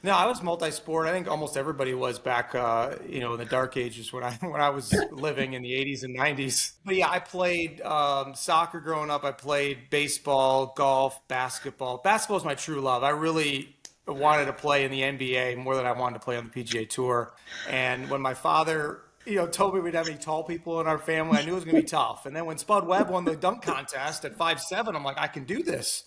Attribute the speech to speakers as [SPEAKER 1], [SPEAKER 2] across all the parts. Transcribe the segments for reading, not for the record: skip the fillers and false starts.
[SPEAKER 1] No, I was multi-sport. I think almost everybody was back, in the dark ages when I when I was living in the 80s and 90s. But yeah, I played soccer growing up. I played baseball, golf, basketball. Basketball is my true love. I really wanted to play in the NBA more than I wanted to play on the PGA Tour. And when my father, told me we'd have any tall people in our family, I knew it was going to be tough. And then when Spud Webb won the dunk contest at 5'7", I'm like, I can do this.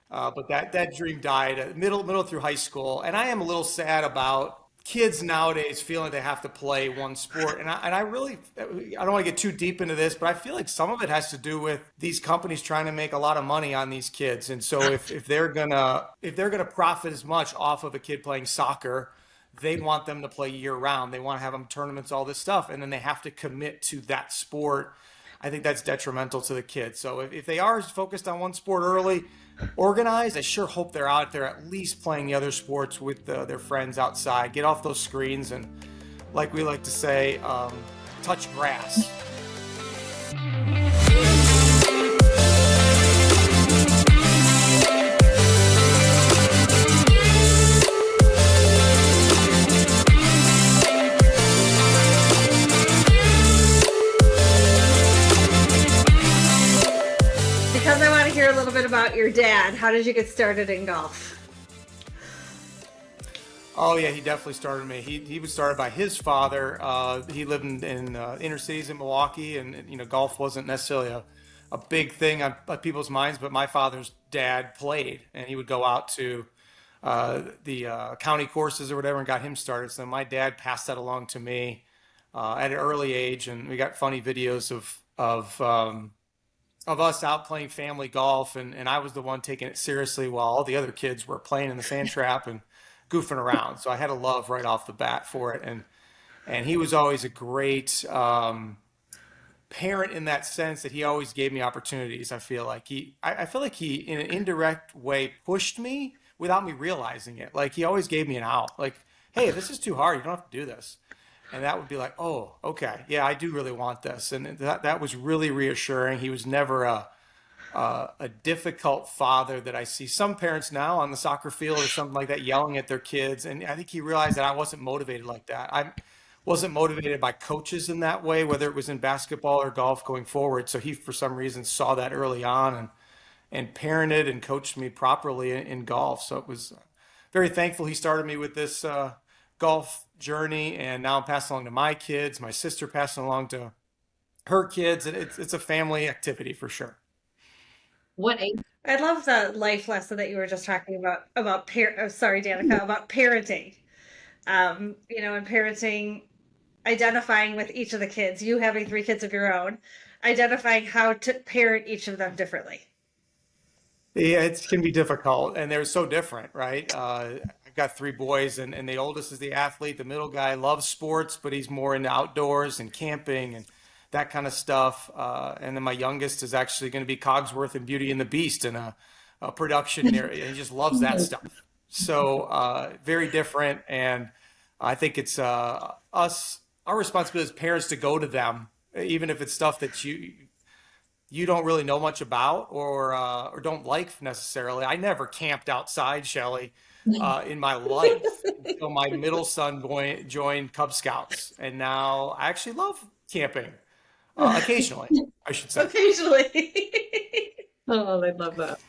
[SPEAKER 1] But that dream died middle through high school, and I am a little sad about kids nowadays feeling they have to play one sport. And I really I don't want to get too deep into this, but I feel like some of it has to do with these companies trying to make a lot of money on these kids. And so if they're gonna profit as much off of a kid playing soccer, they want them to play year round. They want to have them tournaments, all this stuff, and then they have to commit to that sport. I think that's detrimental to the kids. So if they are focused on one sport early, organized, I sure hope they're out there at least playing the other sports with their friends outside. Get off those screens and, like we like to say, touch grass.
[SPEAKER 2] Because I want to hear a little bit about your dad. How did you get started in golf?
[SPEAKER 1] Oh yeah, he definitely started me. He was started by his father. He lived in inner cities in Milwaukee, and golf wasn't necessarily a big thing on people's minds. But my father's dad played, and he would go out to the county courses or whatever, and got him started. So my dad passed that along to me at an early age, and we got funny videos of us out playing family golf, and I was the one taking it seriously while all the other kids were playing in the sand trap and goofing around. So I had a love right off the bat for it, and he was always a great parent in that sense that he always gave me opportunities. I feel like he, in an indirect way, pushed me without me realizing it. Like he always gave me an out. Like, hey, if this is too hard, you don't have to do this. And that would be like, oh, okay, yeah, I do really want this, and that was really reassuring. He was never a difficult father that I see some parents now on the soccer field or something like that yelling at their kids. And I think he realized that I wasn't motivated like that. I wasn't motivated by coaches in that way, whether it was in basketball or golf going forward. So he, for some reason, saw that early on and parented and coached me properly in golf. So it was very thankful he started me with this golf journey, and now I'm passing along to my kids. My sister passing along to her kids, and it's a family activity for sure.
[SPEAKER 3] What age?
[SPEAKER 2] I love the life lesson that you were just talking about sorry, Danica, about parenting. And parenting, identifying with each of the kids, you having three kids of your own, identifying how to parent each of them differently.
[SPEAKER 1] Yeah, it can be difficult, and they're so different, right? I've got three boys, and the oldest is the athlete. The middle guy loves sports, but he's more into outdoors and camping and that kind of stuff. And then my youngest is actually going to be Cogsworth and Beauty and the Beast in a production area. He just loves that stuff. So very different, and I think it's our responsibility as parents to go to them, even if it's stuff that you don't really know much about or don't like necessarily. I never camped outside, Shelley, in my life until my middle son joined Cub Scouts, and now I actually love camping occasionally, I should say.
[SPEAKER 2] Occasionally.
[SPEAKER 3] Oh, I love that.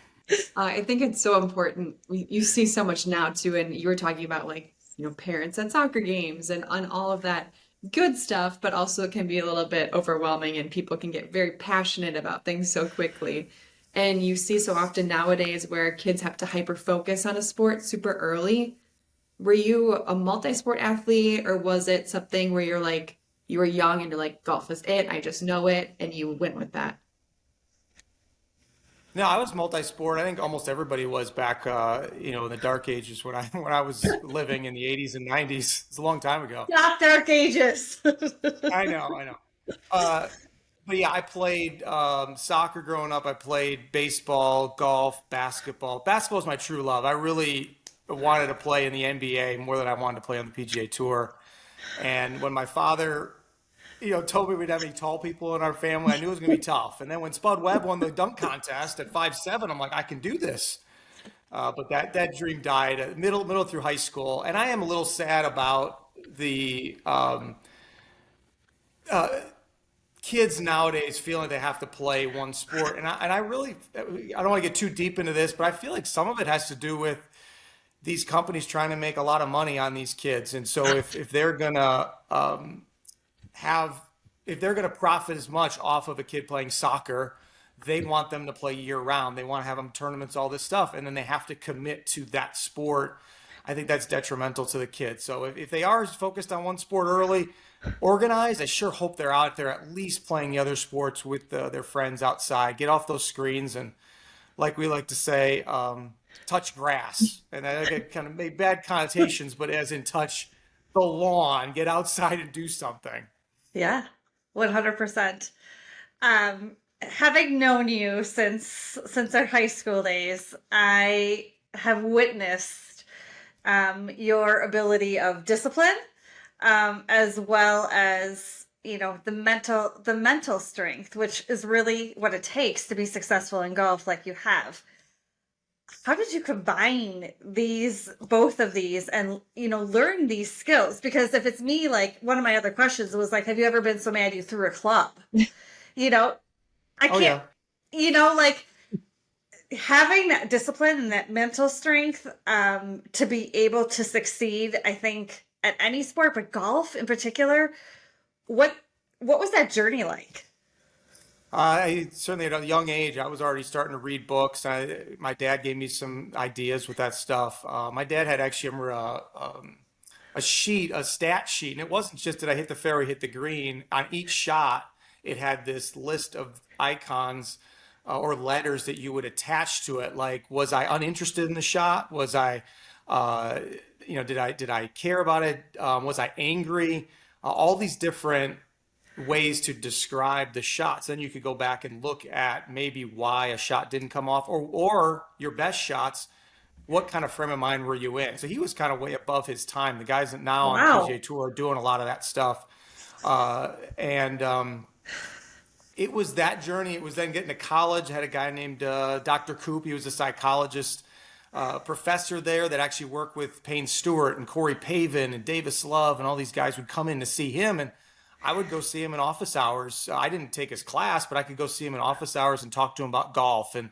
[SPEAKER 3] I think it's so important. You see so much now too, and you were talking about like, parents at soccer games and on all of that good stuff, but also it can be a little bit overwhelming and people can get very passionate about things so quickly. And you see so often nowadays where kids have to hyper focus on a sport super early. Were you a multi-sport athlete, or was it something where you're like, you were young and you're like, golf is it, I just know it, and you went with that?
[SPEAKER 1] No, I was multi-sport. I think almost everybody was back, in the dark ages when I when I was living in the 80s and 90s. It's a long time ago.
[SPEAKER 2] Not dark ages.
[SPEAKER 1] I know. Uh, but yeah, I played soccer growing up. I played baseball, golf, basketball. Basketball is my true love. I really wanted to play in the NBA more than I wanted to play on the PGA Tour. And when my father, told me we'd have any tall people in our family, I knew it was going to be tough. And then when Spud Webb won the dunk contest at 5'7", I'm like, I can do this. But that dream died middle through high school, and I am a little sad about the kids nowadays feeling they have to play one sport. And I really, I don't want to get too deep into this, but I feel like some of it has to do with these companies trying to make a lot of money on these kids. And so if they're gonna have if they're going to profit as much off of a kid playing soccer, they want them to play year round. They want to have them tournaments, all this stuff, and then they have to commit to that sport. I think that's detrimental to the kids. So if they are focused on one sport early, organized, I sure hope they're out there at least playing the other sports with their friends outside. Get off those screens and, like we like to say, touch grass. And I get kind of made bad connotations, but as in touch the lawn, get outside and do something.
[SPEAKER 2] Yeah, 100%. Having known you since our high school days, I have witnessed your ability of discipline, as well as the mental strength, which is really what it takes to be successful in golf, like you have. How did you combine both of these, and learn these skills? Because if it's me, like one of my other questions was like, have you ever been so mad you threw a club? You know, I
[SPEAKER 1] Oh
[SPEAKER 2] can't,
[SPEAKER 1] yeah.
[SPEAKER 2] like having that discipline and that mental strength, to be able to succeed, I think, at any sport, but golf in particular. What what was that journey like?
[SPEAKER 1] I certainly at a young age, I was already starting to read books. My dad gave me some ideas with that stuff. My dad had actually a sheet, a stat sheet, and it wasn't just did I hit the fairway, hit the green. On each shot, it had this list of icons or letters that you would attach to it. Like, was I uninterested in the shot? Was I, uh, did I care about it? Was I angry? All these different ways to describe the shots. Then you could go back and look at maybe why a shot didn't come off, or your best shots. What kind of frame of mind were you in? So he was kind of way above his time. The guys that now on the PGA
[SPEAKER 2] Wow.
[SPEAKER 1] Tour are doing a lot of that stuff. And It was that journey. It was then getting to college. I had a guy named Dr. Coop. He was a psychologist, professor there that actually worked with Payne Stewart and Corey Pavin and Davis Love, and all these guys would come in to see him. And I would go see him in office hours. I didn't take his class, but I could go see him in office hours and talk to him about golf and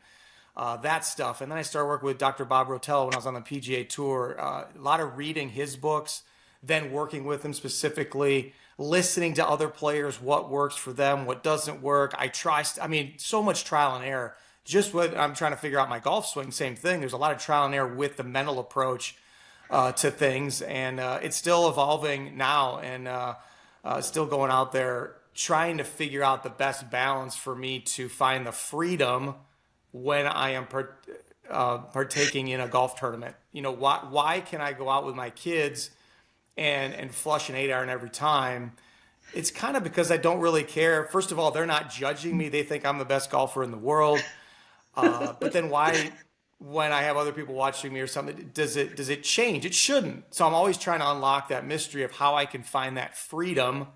[SPEAKER 1] that stuff. And then I started working with Dr. Bob Rotella when I was on the PGA Tour. A lot of reading his books, then working with him specifically, listening to other players, what works for them, what doesn't work. I mean, so much trial and error. Just what I'm trying to figure out my golf swing, same thing. There's a lot of trial and error with the mental approach to things, and it's still evolving now, and still going out there trying to figure out the best balance for me to find the freedom when I am partaking in a golf tournament. Why can I go out with my kids and flush an 8 iron every time? It's kind of because I don't really care. First of all, they're not judging me. They think I'm the best golfer in the world. But then why, when I have other people watching me or something, does it change? It shouldn't. So I'm always trying to unlock that mystery of how I can find that freedom,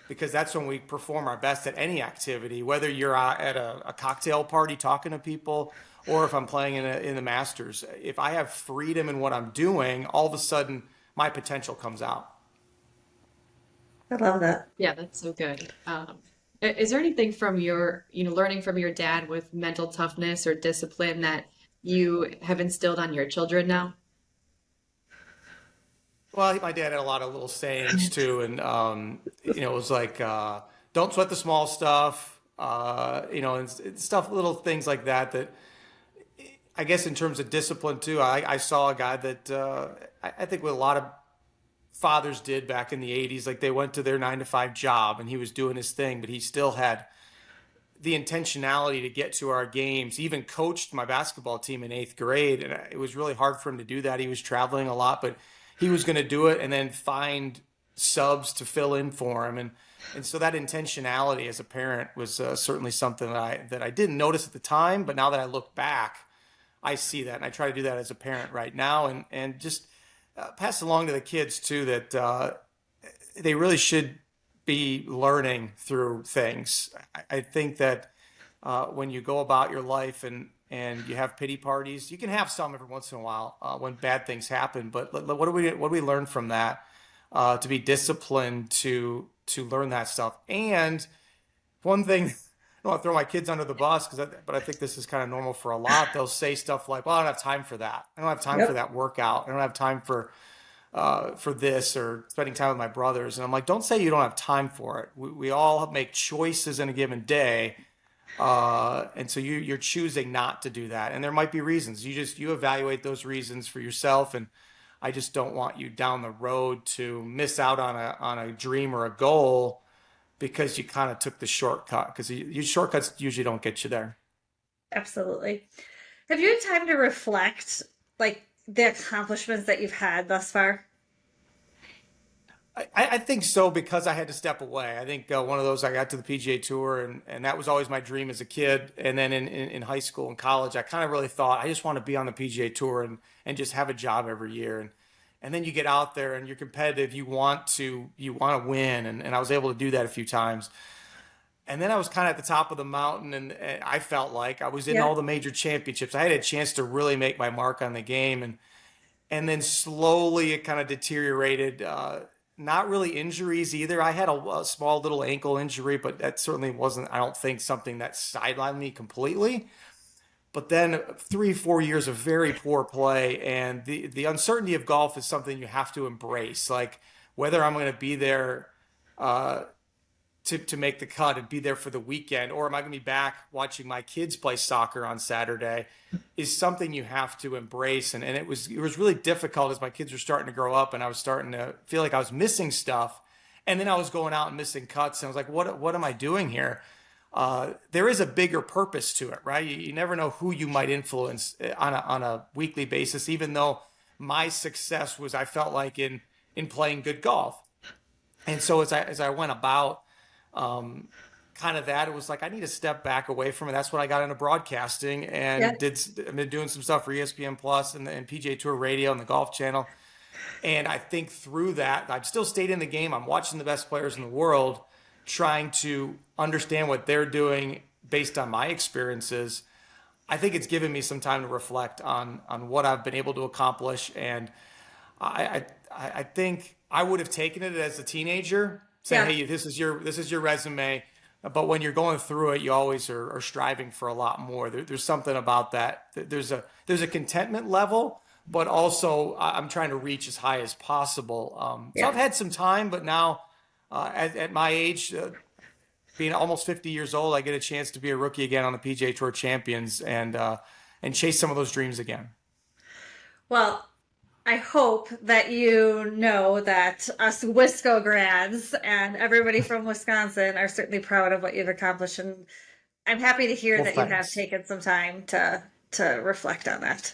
[SPEAKER 1] because that's when we perform our best at any activity, whether you're at a cocktail party talking to people, or if I'm playing in the Masters. If I have freedom in what I'm doing, all of a sudden my potential comes out.
[SPEAKER 2] I love that.
[SPEAKER 3] Yeah, that's so good. Is there anything from learning from your dad with mental toughness or discipline that you have instilled on your children now?
[SPEAKER 1] Well, my dad had a lot of little sayings too, and it was like, "Don't sweat the small stuff," and stuff, little things like that. That I guess in terms of discipline too, I saw a guy that I think what a lot of fathers did back in the '80s, like they went to their 9 to 5 job, and he was doing his thing, but he still had the intentionality to get to our games. He even coached my basketball team in 8th grade, and it was really hard for him to do that. He was traveling a lot, but he was going to do it and then find subs to fill in for him. And so that intentionality as a parent was certainly something that I didn't notice at the time, but now that I look back, I see that, and I try to do that as a parent right now, and just pass along to the kids too that they really should be learning through things. I think that when you go about your life and and you have pity parties. You can have some every once in a while when bad things happen. But what do we learn from that? To be disciplined to learn that stuff. And one thing, I don't want to throw my kids under the bus but I think this is kind of normal for a lot. They'll say stuff like, "Well, I don't have time for that. I don't have time for
[SPEAKER 2] Yep.
[SPEAKER 1] that workout. I don't have time for this or spending time with my brothers." And I'm like, don't say you don't have time for it. We all make choices in a given day, and so you're choosing not to do that. And there might be reasons. You evaluate those reasons for yourself. And I just don't want you down the road to miss out on a dream or a goal because you kind of took the shortcut. Because you shortcuts usually don't get you there.
[SPEAKER 2] Absolutely. Have you had time to reflect, like the accomplishments that you've had thus far?
[SPEAKER 1] I think so because I had to step away. I think one of those I got to the PGA Tour, and that was always my dream as a kid. And then in high school and college, I kind of really thought I just want to be on the PGA Tour and just have a job every year. And then you get out there and you're competitive. You want to win, and I was able to do that a few times. And then I was kind of at the top of the mountain, and I felt like I was in
[SPEAKER 2] Yeah.
[SPEAKER 1] all the major championships. I had a chance to really make my mark on the game, and then slowly it kind of deteriorated. Not really injuries either. I had a small little ankle injury, but that certainly wasn't, I don't think, something that sidelined me completely. But then 3, 4 years of very poor play, and the uncertainty of golf is something you have to embrace. Like whether I'm going to be there uh, to make the cut and be there for the weekend, or am I going to be back watching my kids play soccer on Saturday, is something you have to embrace. And it was really difficult as my kids were starting to grow up, and I was starting to feel like I was missing stuff, and then I was going out and missing cuts, and I was like, what am I doing here? There is a bigger purpose to it, right? You never know who you might influence on a weekly basis. Even though my success was, I felt like in playing good golf, and so as I went about um, kind of that, it was like I need to step back away from it. That's when I got into broadcasting
[SPEAKER 2] Yeah.
[SPEAKER 1] and I've been doing some stuff for ESPN Plus and PGA Tour Radio and the Golf Channel. And I think through that, I've still stayed in the game. I'm watching the best players in the world, trying to understand what they're doing based on my experiences. I think it's given me some time to reflect on what I've been able to accomplish. And I I think I would have taken it as a teenager, saying,
[SPEAKER 2] Yeah.
[SPEAKER 1] "Hey, this is your resume." But when you're going through it, you always are striving for a lot more. There's something about that. There's a contentment level, but also I'm trying to reach as high as possible. So
[SPEAKER 2] Yeah.
[SPEAKER 1] I've had some time, but now at my age, being almost 50 years old, I get a chance to be a rookie again on the PGA Tour Champions and chase some of those dreams again.
[SPEAKER 2] Well, I hope that you know that us Wisco grads and everybody from Wisconsin are certainly proud of what you've accomplished, and I'm happy to hear
[SPEAKER 1] Well,
[SPEAKER 2] that you have
[SPEAKER 1] thanks.
[SPEAKER 2] taken some time to reflect on that.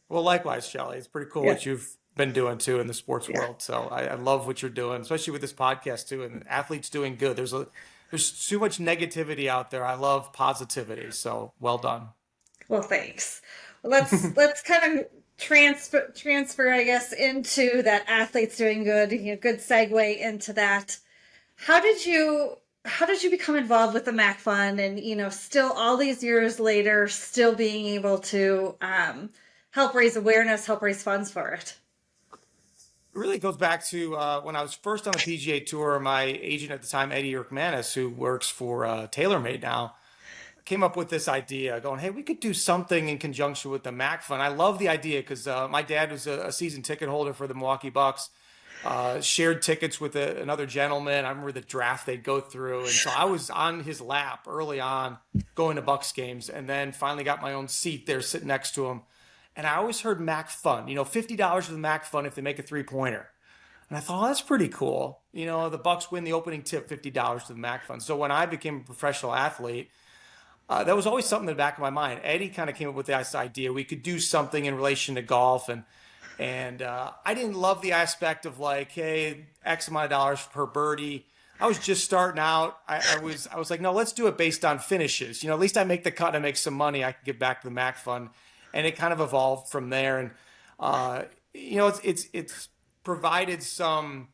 [SPEAKER 1] Well, likewise, Shelley. It's pretty cool
[SPEAKER 2] Yeah.
[SPEAKER 1] what you've been doing too in the sports
[SPEAKER 2] Yeah.
[SPEAKER 1] world. So I love what you're doing, especially with this podcast too. And athletes doing good. There's too much negativity out there. I love positivity. So well done.
[SPEAKER 2] Well, thanks. Well, let's kind of transfer, I guess, into that athletes doing good. Good segue into that. How did you how did you become involved with the Mac Fund, and still all these years later, still being able to help raise awareness, help raise funds for it?
[SPEAKER 1] It really goes back to when I was first on the PGA Tour. My agent at the time, Eddie Erkmanis, who works for TaylorMade now, came up with this idea going, "Hey, we could do something in conjunction with the Mac Fund." I love the idea because my dad was a season ticket holder for the Milwaukee Bucks, shared tickets with another gentleman. I remember the draft they'd go through. And so I was on his lap early on going to Bucks games, and then finally got my own seat there sitting next to him. And I always heard Mac Fund, $50 for the Mac Fund if they make a three-pointer. And I thought, oh, that's pretty cool. The Bucks win the opening tip, $50 to the Mac Fund. So when I became a professional athlete, that was always something in the back of my mind. Eddie kind of came up with this idea we could do something in relation to golf, and I didn't love the aspect of like, hey, X amount of dollars per birdie. I was just starting out. I was like, no, let's do it based on finishes. At least I make the cut and I make some money. I can give back to the Mac Fund, and it kind of evolved from there. And uh, it's provided some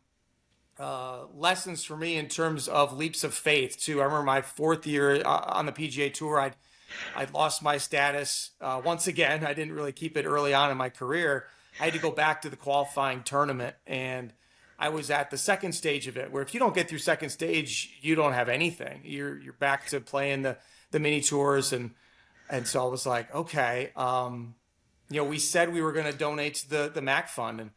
[SPEAKER 1] lessons for me in terms of leaps of faith too. I remember my fourth year on the PGA Tour. I'd I lost my status once again. I didn't really keep it early on in my career. I had to go back to the qualifying tournament, and I was at the second stage of it, where if you don't get through second stage, you don't have anything. You're back to playing the mini tours, and so I was like, okay, we said we were going to donate to the MAC fund,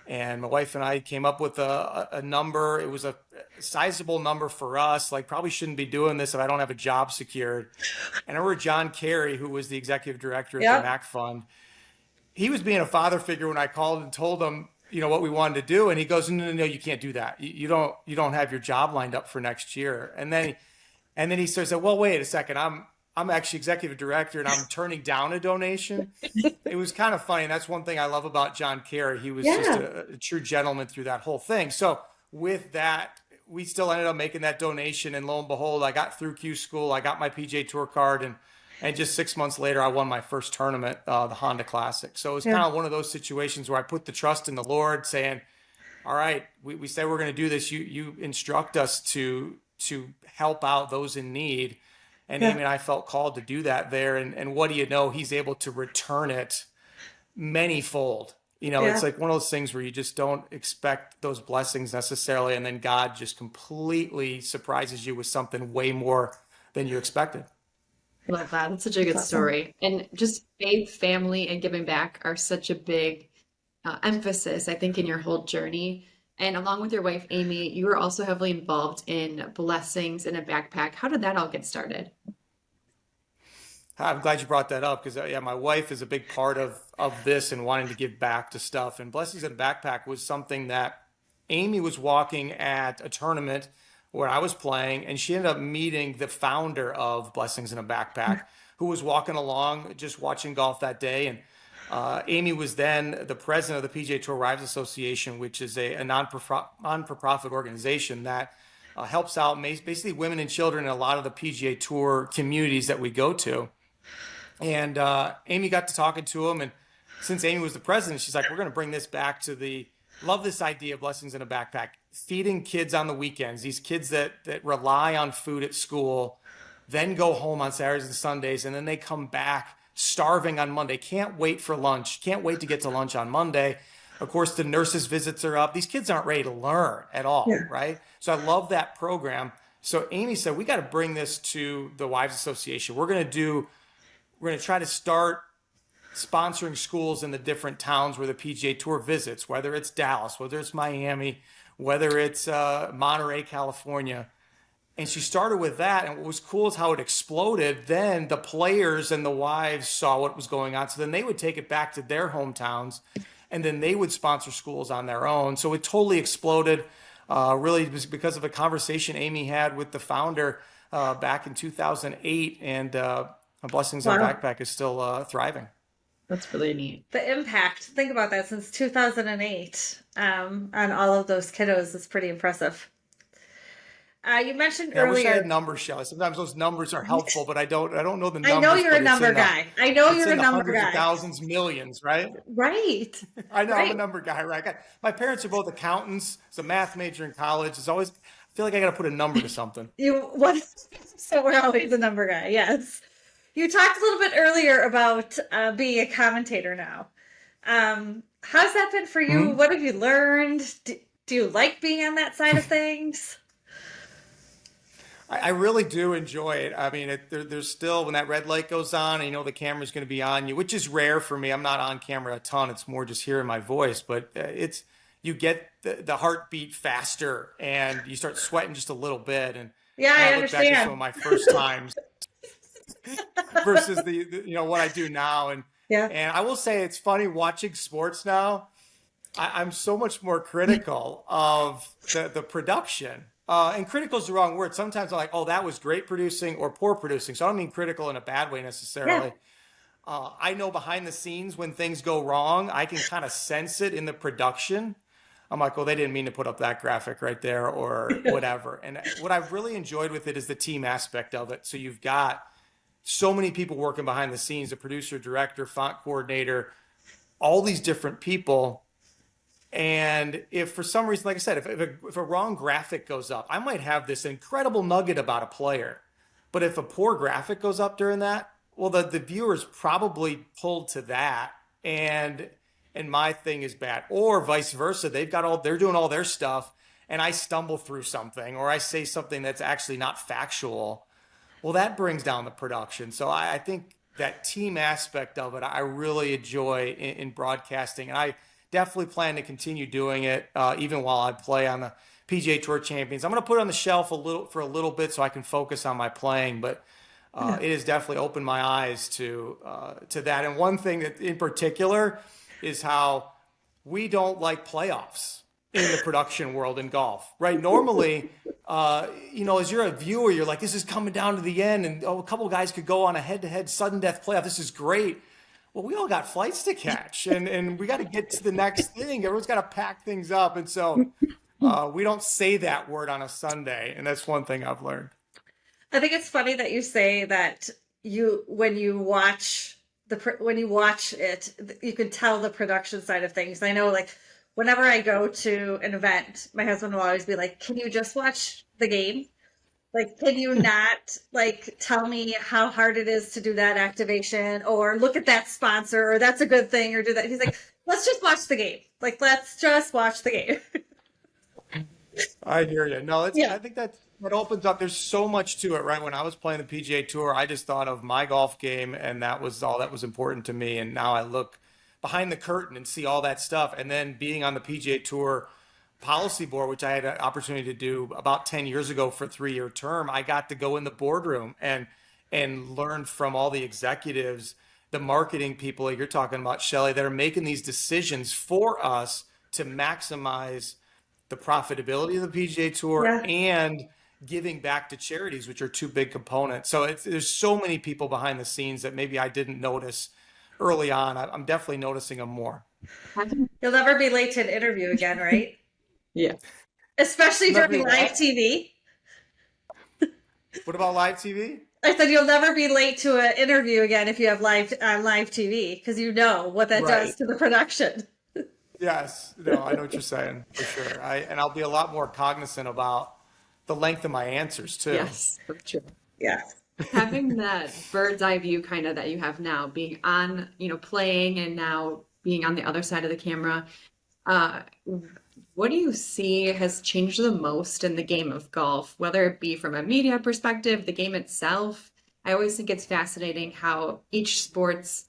[SPEAKER 1] and my wife and I came up with a number. It was a sizable number for us. Like, probably shouldn't be doing this if I don't have a job secured. And I remember John Kerry, who was the executive director at the
[SPEAKER 2] Yep.
[SPEAKER 1] MAC fund, he was being a father figure when I called and told him, what we wanted to do. And he goes, no, no, no, you can't do that. You don't have your job lined up for next year. And then he says, well, wait a second. I'm actually executive director and I'm turning down a donation. It was kind of funny. And that's one thing I love about John Kerry. He was just
[SPEAKER 2] Yeah.
[SPEAKER 1] a true gentleman through that whole thing. So with that, we still ended up making that donation. And lo and behold, I got through Q school. I got my PGA Tour card. And just 6 months later, I won my first tournament, the Honda Classic. So it was
[SPEAKER 2] Yeah.
[SPEAKER 1] kind of one of those situations where I put the trust in the Lord, saying, all right, we say we're going to do this. You instruct us to help out those in need. And
[SPEAKER 2] Yeah.
[SPEAKER 1] Amy and I felt called to do that there. And what do you know? He's able to return it many-fold. It's
[SPEAKER 2] Yeah.
[SPEAKER 1] like one of those things where you just don't expect those blessings necessarily. And then God just completely surprises you with something way more than you expected.
[SPEAKER 3] Love that. That's such a
[SPEAKER 2] That's
[SPEAKER 3] good
[SPEAKER 2] awesome.
[SPEAKER 3] story. And just faith, family, and giving back are such a big emphasis, I think, in your whole journey. And along with your wife, Amy, you were also heavily involved in blessings in a backpack. How did that all get started?
[SPEAKER 1] I'm glad you brought that up because yeah, my wife is a big part of this and wanting to give back to stuff. And Blessings in a Backpack was something that Amy was walking at a tournament where I was playing, and she ended up meeting the founder of Blessings in a Backpack, who was walking along just watching golf that day. And Amy was then the president of the PGA Tour Wives Association, which is a non-for-profit organization that helps out basically women and children in a lot of the PGA Tour communities that we go to. And Amy got to talking to him. And since Amy was the president, she's like, we're going to bring this back to love this idea of Blessings in a Backpack, feeding kids on the weekends, these kids that rely on food at school, then go home on Saturdays and Sundays, and then they come back starving on Monday, can't wait for lunch, can't wait to get to lunch on Monday. Of course, the nurses' visits are up. These kids aren't ready to learn at all,
[SPEAKER 2] Yeah.
[SPEAKER 1] right? So I love that program. So Amy said, we got to bring this to the Wives Association. We're going to try to start sponsoring schools in the different towns where the PGA Tour visits, whether it's Dallas, whether it's Miami, whether it's Monterey, California. And she started with that. And what was cool is how it exploded. Then the players and the wives saw what was going on. So then they would take it back to their hometowns and then they would sponsor schools on their own. So it totally exploded. Really, it was because of a conversation Amy had with the founder back in 2008. And Blessings in a
[SPEAKER 2] Wow.
[SPEAKER 1] Backpack is still thriving.
[SPEAKER 3] That's really neat.
[SPEAKER 2] The impact, think about that, since 2008, on all of those kiddos is pretty impressive. You mentioned
[SPEAKER 1] Yeah, I wish I had
[SPEAKER 2] earlier,
[SPEAKER 1] numbers, Shelley. Sometimes those numbers are helpful, but I don't know the
[SPEAKER 2] I know
[SPEAKER 1] numbers,
[SPEAKER 2] you're a
[SPEAKER 1] but it's
[SPEAKER 2] number
[SPEAKER 1] in the
[SPEAKER 2] guy. I know
[SPEAKER 1] it's
[SPEAKER 2] you're a
[SPEAKER 1] in the
[SPEAKER 2] number
[SPEAKER 1] hundreds of
[SPEAKER 2] guy.
[SPEAKER 1] thousands, millions, right?
[SPEAKER 2] Right.
[SPEAKER 1] I know I'm a
[SPEAKER 2] Right.
[SPEAKER 1] number guy, right? My parents are both accountants. It's a math major in college. It's always I feel like I got to put a number to something.
[SPEAKER 2] You what? So we're always a number guy. Yes. You talked a little bit earlier about being a commentator now. How's that been for you?
[SPEAKER 1] Mhm.
[SPEAKER 2] What have you learned? Do you like being on that side of things?
[SPEAKER 1] I really do enjoy it. I mean, there's still when that red light goes on, and you know the camera's going to be on you, which is rare for me. I'm not on camera a ton. It's more just hearing my voice, but it's you get the heartbeat faster, and you start sweating just a little bit,
[SPEAKER 2] Yeah,
[SPEAKER 1] and
[SPEAKER 2] I
[SPEAKER 1] I look back at some of
[SPEAKER 2] understand.
[SPEAKER 1] my first times versus what I do now, and
[SPEAKER 2] Yeah.
[SPEAKER 1] and I will say it's funny watching sports now. I'm so much more critical of the production. And critical is the wrong word. Sometimes I'm like, oh, that was great producing or poor producing. So I don't mean critical in a bad way
[SPEAKER 2] Yeah.
[SPEAKER 1] necessarily. I know behind the scenes when things go wrong, I can kind of sense it in the production. I'm like, oh, they didn't mean to put up that graphic right there or whatever. And what I've really enjoyed with it is the team aspect of it. So you've got so many people working behind the scenes, the producer, director, font coordinator, all these different people. And if for some reason, like I said, if a wrong graphic goes up, I might have this incredible nugget about a player. But if a poor graphic goes up during that, well, the viewers probably pulled to that, and my thing is bad, or vice versa. They're doing all their stuff, and I stumble through something, or I say something that's actually not factual. Well, that brings down the production. So I think that team aspect of it, I really enjoy in broadcasting, and I definitely plan to continue doing it even while I play on the PGA Tour Champions. I'm going to put it on the shelf a little bit so I can focus on my playing, but
[SPEAKER 2] Yeah.
[SPEAKER 1] it has definitely opened my eyes to that. And one thing that in particular is how we don't like playoffs in the production world in golf, right? Normally, as you're a viewer, you're like, this is coming down to the end, and a couple guys could go on a head-to-head sudden death playoff. This is great. Well, we all got flights to catch, and we got to get to the next thing. Everyone's got to pack things up, and so we don't say that word on a Sunday, and that's one thing I've learned.
[SPEAKER 2] I think it's funny that you say that when you watch when you watch it, you can tell the production side of things. I know, like, whenever I go to an event, my husband will always be like, "Can you just watch the game? Like, can you not like tell me how hard it is to do that activation, or look at that sponsor, or that's a good thing, or do that?" He's like, "Let's just watch the game. Like, let's just watch the game."
[SPEAKER 1] I hear you. No,
[SPEAKER 2] Yeah.
[SPEAKER 1] I think that opens up. There's so much to it, right? When I was playing the PGA Tour, I just thought of my golf game, and that was all that was important to me. And now I look behind the curtain and see all that stuff. And then being on the PGA Tour policy board, which I had an opportunity to do about 10 years ago for a 3-year term, I got to go in the boardroom and learn from all the executives, the marketing people that you're talking about, Shelley, that are making these decisions for us to maximize the profitability of the PGA Tour
[SPEAKER 2] Yeah.
[SPEAKER 1] and giving back to charities, which are two big components. So there's so many people behind the scenes that maybe I didn't notice early on. I'm definitely noticing them more.
[SPEAKER 2] You'll never be late to an interview again, right?
[SPEAKER 3] Yeah.
[SPEAKER 2] Especially
[SPEAKER 1] Never
[SPEAKER 2] during live
[SPEAKER 1] what?
[SPEAKER 2] TV.
[SPEAKER 1] What about live TV?
[SPEAKER 2] I said you'll never be late to an interview again if you have live TV, because you know what that does
[SPEAKER 1] Right.
[SPEAKER 2] to the production.
[SPEAKER 1] Yes. No, I know what you're saying for sure. I'll be a lot more cognizant about the length of my answers too.
[SPEAKER 3] Yes, for sure.
[SPEAKER 2] Yeah.
[SPEAKER 3] Having that bird's eye view kind of that you have now, being on, playing and now being on the other side of the camera, uh, what do you see has changed the most in the game of golf, whether it be from a media perspective, the game itself? I always think it's fascinating how each sports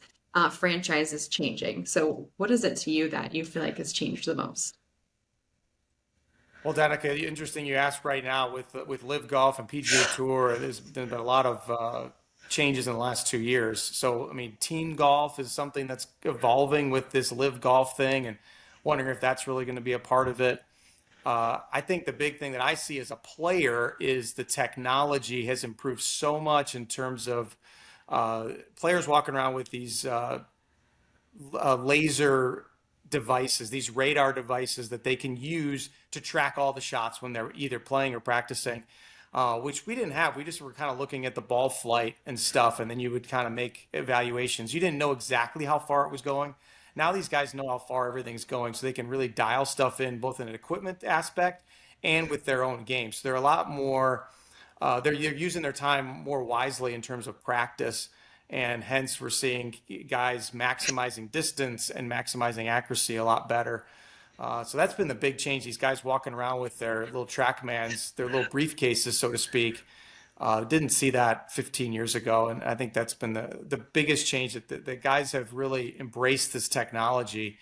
[SPEAKER 3] franchise is changing. So, what is it to you that you feel like has changed the most?
[SPEAKER 1] Well, Danica, interesting you asked right now with Live Golf and PGA Tour. There's been a lot of changes in the last 2 years. So, I mean, team golf is something that's evolving with this Live Golf thing, and wondering if that's really going to be a part of it. I think the big thing that I see as a player is the technology has improved so much in terms of players walking around with these laser devices, these radar devices that they can use to track all the shots when they're either playing or practicing, which we didn't have. We just were kind of looking at the ball flight and stuff, and then you would kind of make evaluations. You didn't know exactly how far it was going. Now these guys know how far everything's going, so they can really dial stuff in both in an equipment aspect and with their own game. So they're a lot more, they're using their time more wisely in terms of practice, and hence we're seeing guys maximizing distance and maximizing accuracy a lot better. So that's been the big change. These guys walking around with their little TrackMans, their little briefcases, so to speak. Didn't see that 15 years ago, and I think that's been the biggest change, that the guys have really embraced this technology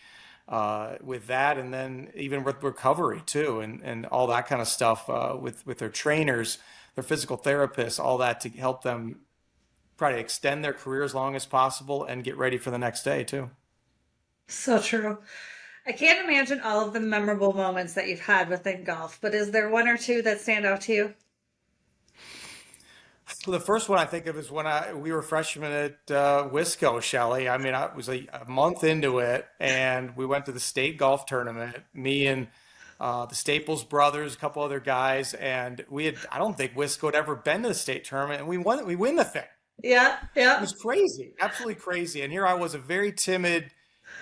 [SPEAKER 1] with that, and then even with recovery too, and all that kind of stuff with their trainers, their physical therapists, all that to help them try to extend their career as long as possible and get ready for the next day too.
[SPEAKER 2] So true. I can't imagine all of the memorable moments that you've had within golf, but is there one or two that stand out to you?
[SPEAKER 1] Well, the first one I think of is when we were freshmen at Wisco, Shelley. I mean, I was a month into it, and we went to the state golf tournament. Me and the Staples brothers, a couple other guys, and I don't think Wisco had ever been to the state tournament, and we won. We win the thing.
[SPEAKER 2] Yeah,
[SPEAKER 1] It
[SPEAKER 2] yeah.
[SPEAKER 1] was crazy, absolutely crazy. And here I was, a very timid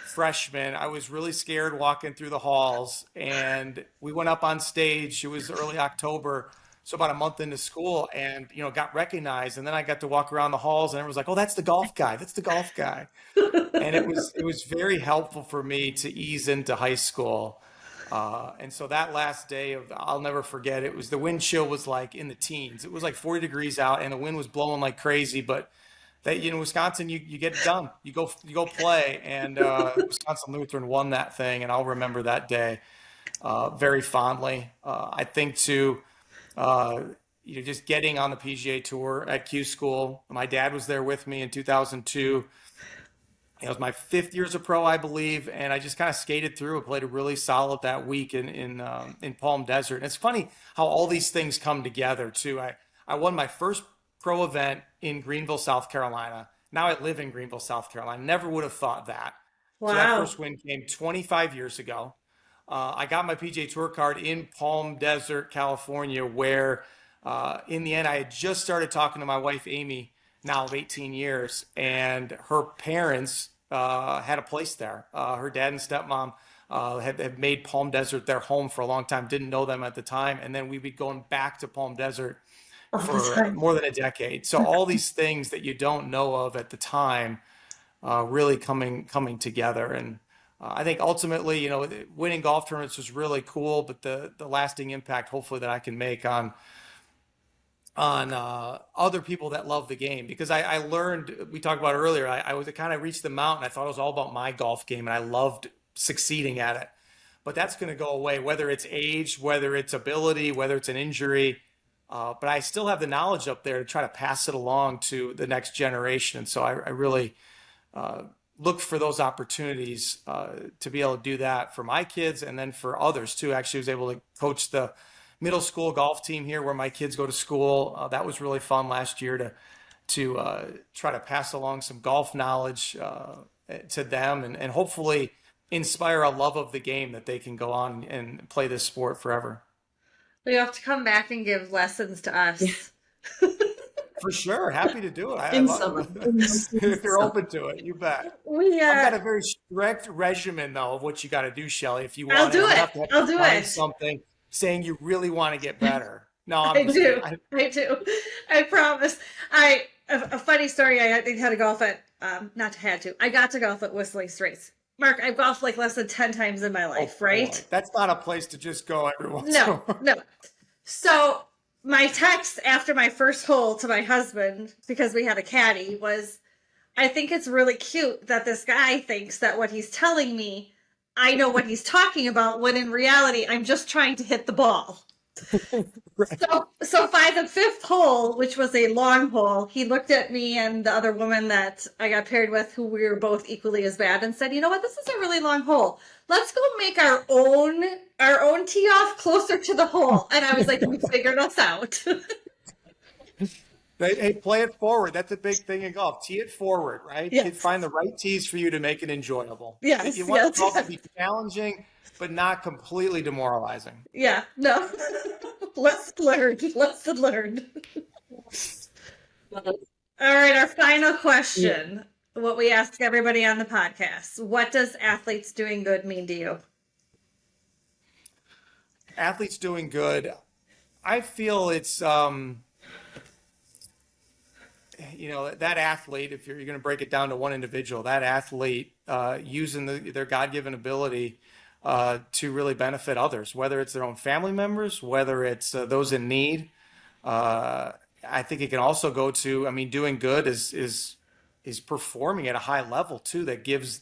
[SPEAKER 1] freshman. I was really scared walking through the halls, and we went up on stage. It was early October, So about a month into school, and got recognized, and then I got to walk around the halls, and everyone was like, "Oh, that's the golf guy. That's the golf guy." And it was very helpful for me to ease into high school. And so that last day I'll never forget. It was the wind chill was like in the teens. It was like 40 degrees out, and the wind was blowing like crazy. But that Wisconsin, you get it done. You go play, and Wisconsin Lutheran won that thing, and I'll remember that day very fondly. I think too, uh, just getting on the PGA Tour at Q School. My dad was there with me in 2002. It was my fifth year as a pro, I believe, and I just kind of skated through and played a really solid that week in Palm Desert. And it's funny how all these things come together too. I won my first pro event in Greenville, South Carolina. Now I live in Greenville, South Carolina. Never would have thought that. So that
[SPEAKER 2] Wow.
[SPEAKER 1] first win came 25 years ago. I got my PGA Tour card in Palm Desert, California, where in the end I had just started talking to my wife Amy, now of 18 years, and her parents had a place there. Her dad and stepmom had made Palm Desert their home for a long time. Didn't know them at the time, and then we'd be going back to Palm Desert
[SPEAKER 2] All the
[SPEAKER 1] for
[SPEAKER 2] time.
[SPEAKER 1] more than a decade. So all these things that you don't know of at the time really coming together. And I think ultimately, winning golf tournaments was really cool, but the lasting impact, hopefully, that I can make on other people that love the game, because I learned, we talked about earlier, I was kind of reached the mountain. I thought it was all about my golf game, and I loved succeeding at it. But that's going to go away, whether it's age, whether it's ability, whether it's an injury. But I still have the knowledge up there to try to pass it along to the next generation. And so I really look for those opportunities to be able to do that for my kids and then for others too. Actually, I was able to coach the middle school golf team here where my kids go to school. That was really fun last year to try to pass along some golf knowledge to them, and hopefully inspire a love of the game that they can go on and play this sport forever.
[SPEAKER 2] You have to come back and give lessons to
[SPEAKER 3] Yeah,
[SPEAKER 2] us.
[SPEAKER 1] For sure, happy to do it. I
[SPEAKER 3] in
[SPEAKER 1] love
[SPEAKER 3] summer. In
[SPEAKER 1] if you're
[SPEAKER 3] summer.
[SPEAKER 1] open to it. You bet.
[SPEAKER 2] We
[SPEAKER 1] I've got a very strict regimen though of what you got to do, Shelly. If you
[SPEAKER 2] I'll
[SPEAKER 1] want it,
[SPEAKER 2] do
[SPEAKER 1] I'm gonna
[SPEAKER 2] it.
[SPEAKER 1] have to
[SPEAKER 2] I'll do
[SPEAKER 1] find
[SPEAKER 2] it.
[SPEAKER 1] something saying you really want to get better. No, I'm
[SPEAKER 2] I
[SPEAKER 1] just kidding.
[SPEAKER 2] do. I do. I promise. A funny story. I had to golf at not had to. I got to golf at Whistling Straits. Mark, I've golfed like less than 10 times in my
[SPEAKER 1] Oh
[SPEAKER 2] life,
[SPEAKER 1] boy,
[SPEAKER 2] right?
[SPEAKER 1] that's not a place to just go every once in a
[SPEAKER 2] No,
[SPEAKER 1] while.
[SPEAKER 2] no. So my text after my first hole to my husband, because we had a caddy, was, I think it's really cute that this guy thinks that what he's telling me, I know what he's talking about, when in reality, I'm just trying to hit the ball. So by the fifth hole, which was a long hole, he looked at me and the other woman that I got paired with, who we were both equally as bad, and said, "You know what? This is a really long hole. Let's go make our own tee off closer to the hole." And I was like, "We figured us out."
[SPEAKER 1] Hey, play it forward. That's a big thing in golf. Tee it forward, right?
[SPEAKER 2] Yes,
[SPEAKER 1] Find the right tees for you to make it enjoyable.
[SPEAKER 2] yes,
[SPEAKER 1] You want
[SPEAKER 2] yes,
[SPEAKER 1] golf to
[SPEAKER 2] yes.
[SPEAKER 1] be challenging, but not completely demoralizing.
[SPEAKER 2] Yeah, no. Lesson learned. Lesson learned. All right, our final
[SPEAKER 3] Yeah.
[SPEAKER 2] question. What we ask everybody on the podcast. What does athletes doing good mean to you?
[SPEAKER 1] Athletes doing good. I feel it's that athlete, if you're going to break it down to one individual, that athlete using their God-given ability to really benefit others, whether it's their own family members, whether it's those in need. I think it can also go to, I mean, doing good is performing at a high level too. That gives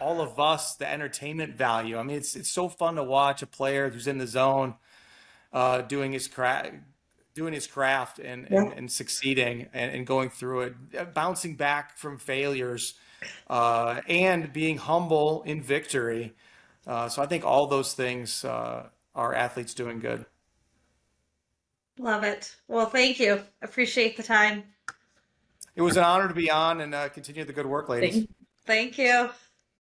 [SPEAKER 1] all of us the entertainment value. I mean, it's so fun to watch a player who's in the zone doing his craft and,
[SPEAKER 3] Yeah.
[SPEAKER 1] and succeeding and going through it, bouncing back from failures, and being humble in victory. So I think all those things are athletes doing good.
[SPEAKER 2] Love it. Well, thank you. Appreciate the time.
[SPEAKER 1] It was an honor to be on and continue the good work, ladies.
[SPEAKER 3] Thank
[SPEAKER 2] Thank you.